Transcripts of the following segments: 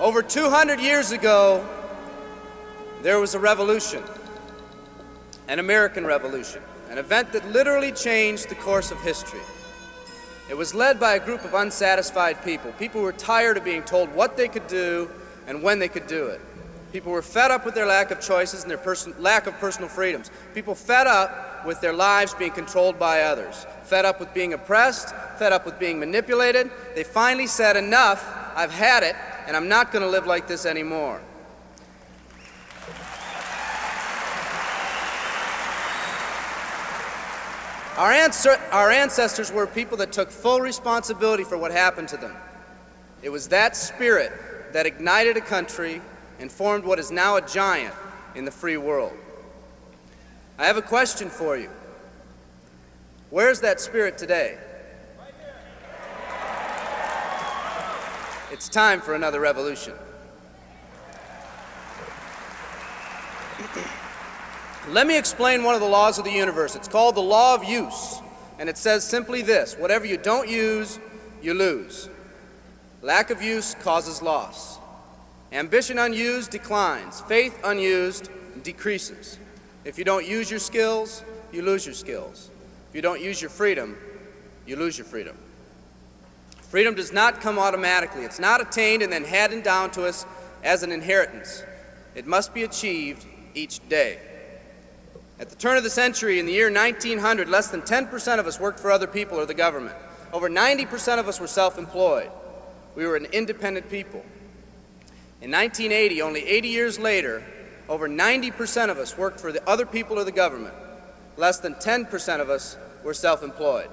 Over 200 years ago, there was a revolution, an American Revolution, an event that literally changed the course of history. It was led by a group of unsatisfied people. People who were tired of being told what they could do and when they could do it. People were fed up with their lack of choices and their lack of personal freedoms. People fed up with their lives being controlled by others. Fed up with being oppressed, fed up with being manipulated. They finally said, enough, I've had it, and I'm not going to live like this anymore. Our ancestors were people that took full responsibility for what happened to them. It was that spirit that ignited a country and formed what is now a giant in the free world. I have a question for you. Where's that spirit today? It's time for another revolution. Let me explain one of the laws of the universe. It's called the law of use, and it says simply this: whatever you don't use, you lose. Lack of use causes loss. Ambition unused declines. Faith unused decreases. If you don't use your skills, you lose your skills. If you don't use your freedom, you lose your freedom. Freedom does not come automatically. It's not attained and then handed down to us as an inheritance. It must be achieved each day. At the turn of the century, in the year 1900, less than 10% of us worked for other people or the government. Over 90% of us were self-employed. We were an independent people. In 1980, only 80 years later, over 90% of us worked for the other people or the government. Less than 10% of us were self-employed.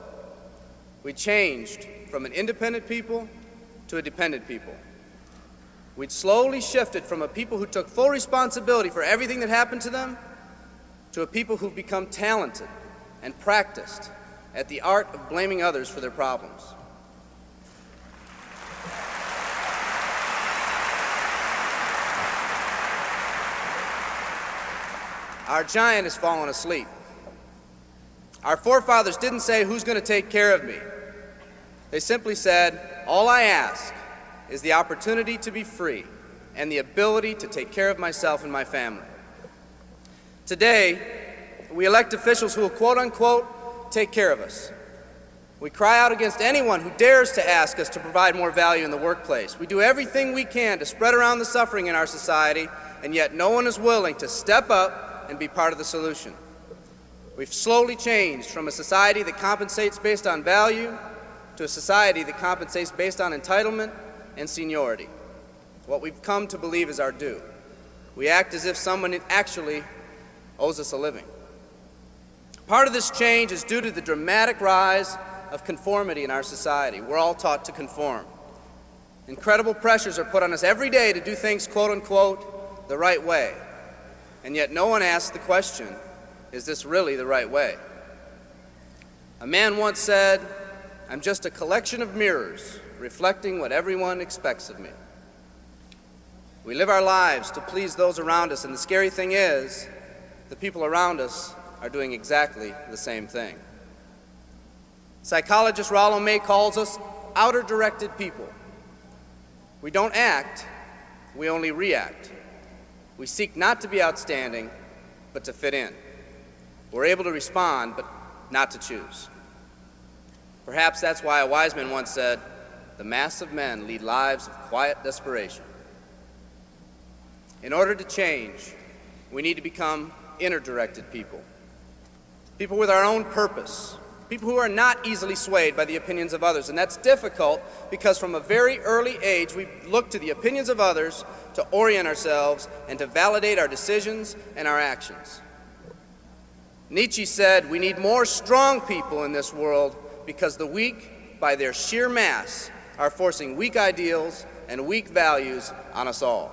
We changed from an independent people to a dependent people. We'd slowly shifted from a people who took full responsibility for everything that happened to them to a people who've become talented and practiced at the art of blaming others for their problems. Our giant has fallen asleep. Our forefathers didn't say, "Who's going to take care of me?" They simply said, "All I ask is the opportunity to be free and the ability to take care of myself and my family." Today, we elect officials who will quote-unquote take care of us. We cry out against anyone who dares to ask us to provide more value in the workplace. We do everything we can to spread around the suffering in our society, and yet no one is willing to step up and be part of the solution. We've slowly changed from a society that compensates based on value to a society that compensates based on entitlement and seniority. What we've come to believe is our due. We act as if someone actually owes us a living. Part of this change is due to the dramatic rise of conformity in our society. We're all taught to conform. Incredible pressures are put on us every day to do things, quote-unquote, the right way. And yet no one asks the question, is this really the right way? A man once said, "I'm just a collection of mirrors reflecting what everyone expects of me." We live our lives to please those around us, and the scary thing is, the people around us are doing exactly the same thing. Psychologist Rollo May calls us outer-directed people. We don't act, we only react. We seek not to be outstanding, but to fit in. We're able to respond, but not to choose. Perhaps that's why a wise man once said, "The mass of men lead lives of quiet desperation." In order to change, we need to become inner-directed people. People with our own purpose. People who are not easily swayed by the opinions of others. And that's difficult because from a very early age, we look to the opinions of others to orient ourselves and to validate our decisions and our actions. Nietzsche said, "We need more strong people in this world because the weak, by their sheer mass, are forcing weak ideals and weak values on us all."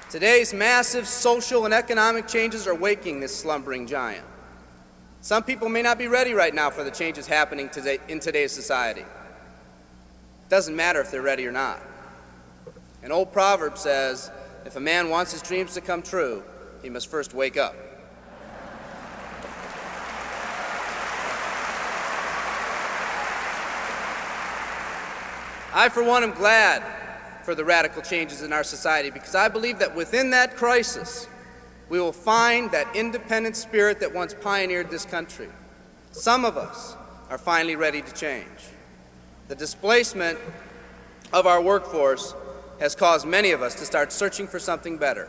Today's massive social and economic changes are waking this slumbering giant. Some people may not be ready right now for the changes happening today in today's society. It doesn't matter if they're ready or not. An old proverb says, if a man wants his dreams to come true, he must first wake up. I, for one, am glad for the radical changes in our society because I believe that within that crisis, we will find that independent spirit that once pioneered this country. Some of us are finally ready to change. The displacement of our workforce has caused many of us to start searching for something better.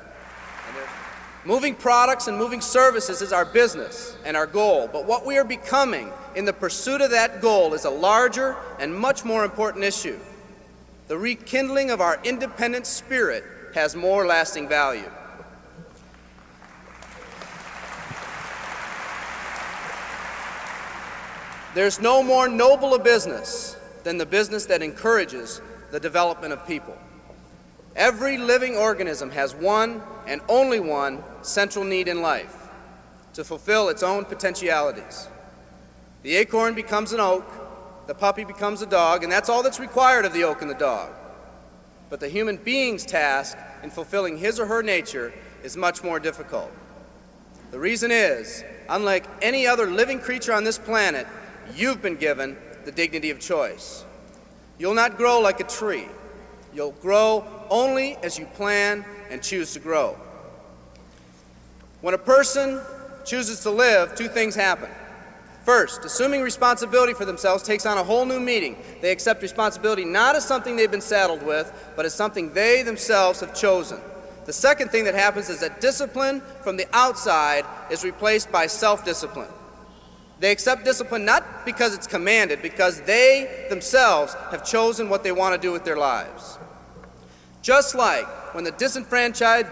Moving products and moving services is our business and our goal, but what we are becoming in the pursuit of that goal is a larger and much more important issue. The rekindling of our independent spirit has more lasting value. There's no more noble a business than the business that encourages the development of people. Every living organism has one and only one central need in life: to fulfill its own potentialities. The acorn becomes an oak, the puppy becomes a dog, and that's all that's required of the oak and the dog. But the human being's task in fulfilling his or her nature is much more difficult. The reason is, unlike any other living creature on this planet, you've been given the dignity of choice. You'll not grow like a tree. You'll grow only as you plan and choose to grow. When a person chooses to live, two things happen. First, assuming responsibility for themselves takes on a whole new meaning. They accept responsibility not as something they've been saddled with, but as something they themselves have chosen. The second thing that happens is that discipline from the outside is replaced by self-discipline. They accept discipline not because it's commanded, because they themselves have chosen what they want to do with their lives. Just like when the disenfranchised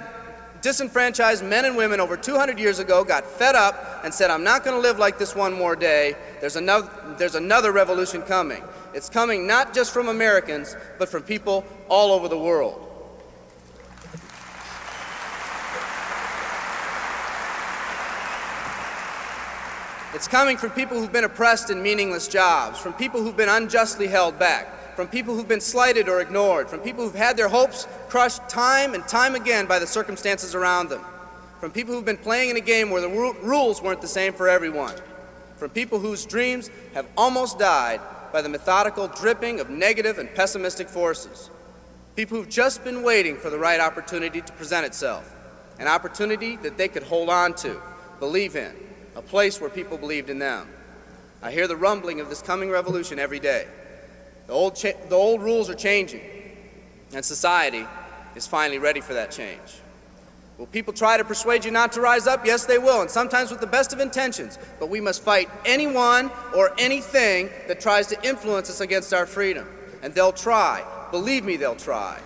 men and women over 200 years ago got fed up and said, "I'm not going to live like this one more day," there's another revolution coming. It's coming not just from Americans, but from people all over the world. It's coming from people who've been oppressed in meaningless jobs, from people who've been unjustly held back, from people who've been slighted or ignored, from people who've had their hopes crushed time and time again by the circumstances around them, from people who've been playing in a game where the rules weren't the same for everyone, from people whose dreams have almost died by the methodical dripping of negative and pessimistic forces, people who've just been waiting for the right opportunity to present itself, an opportunity that they could hold on to, believe in, a place where people believed in them. I hear the rumbling of this coming revolution every day. The old rules are changing, and society is finally ready for that change. Will people try to persuade you not to rise up? Yes, they will, and sometimes with the best of intentions. But we must fight anyone or anything that tries to influence us against our freedom. And they'll try. Believe me, they'll try.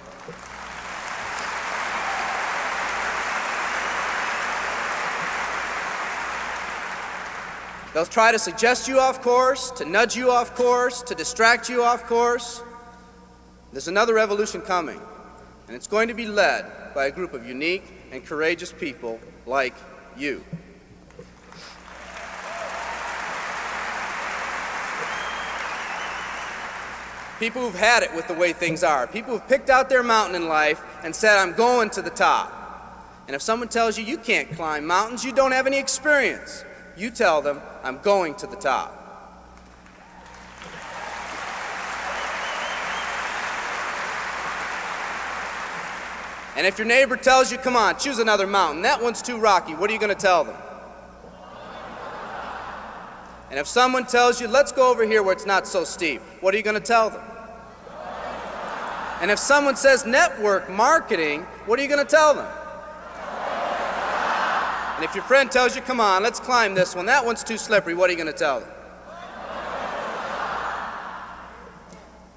They'll try to suggest you off course, to nudge you off course, to distract you off course. There's another revolution coming, and it's going to be led by a group of unique and courageous people like you. People who've had it with the way things are. People who've picked out their mountain in life and said, "I'm going to the top." And if someone tells you you can't climb mountains, you don't have any experience. You tell them, "I'm going to the top." And if your neighbor tells you, "Come on, choose another mountain, that one's too rocky," what are you going to tell them? And if someone tells you, "Let's go over here where it's not so steep," what are you going to tell them? And if someone says network marketing, what are you going to tell them? And if your friend tells you, "Come on, let's climb this one, that one's too slippery," what are you going to tell them?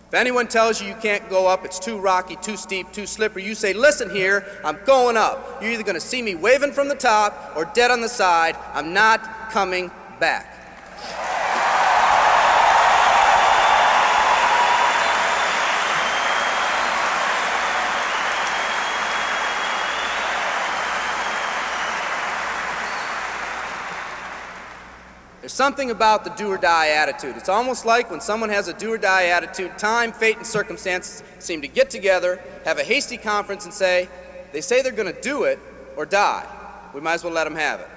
If anyone tells you you can't go up, it's too rocky, too steep, too slippery, you say, "Listen here, I'm going up. You're either going to see me waving from the top or dead on the side. I'm not coming back." There's something about the do-or-die attitude. It's almost like when someone has a do-or-die attitude, time, fate, and circumstances seem to get together, have a hasty conference, and say, they say they're going to do it or die. We might as well let them have it.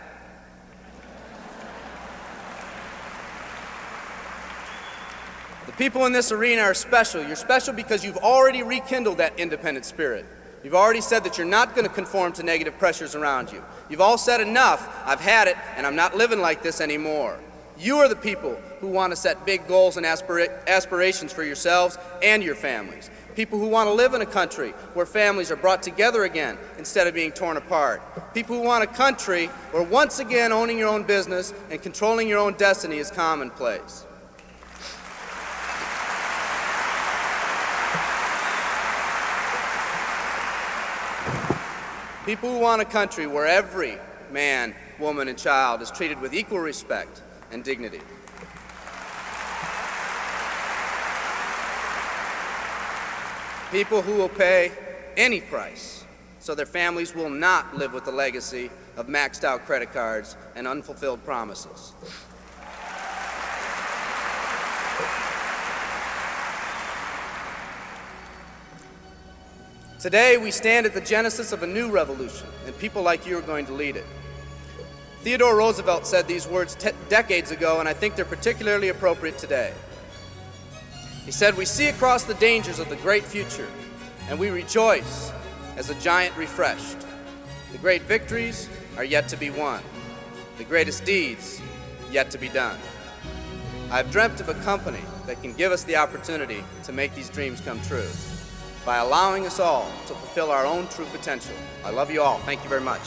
The People in this arena are special. You're special because you've already rekindled that independent spirit. You've already said that you're not going to conform to negative pressures around you. You've all said enough, I've had it, and I'm not living like this anymore. You are the people who want to set big goals and aspirations for yourselves and your families. People who want to live in a country where families are brought together again instead of being torn apart. People who want a country where once again owning your own business and controlling your own destiny is commonplace. People who want a country where every man, woman, and child is treated with equal respect and dignity. People who will pay any price so their families will not live with the legacy of maxed out credit cards and unfulfilled promises. Today, we stand at the genesis of a new revolution, and people like you are going to lead it. Theodore Roosevelt said these words decades ago, and I think they're particularly appropriate today. He said, "We see across the dangers of the great future, and we rejoice as a giant refreshed. The great victories are yet to be won, the greatest deeds yet to be done. I've dreamt of a company that can give us the opportunity to make these dreams come true by allowing us all to fulfill our own true potential. I love you all. Thank you very much."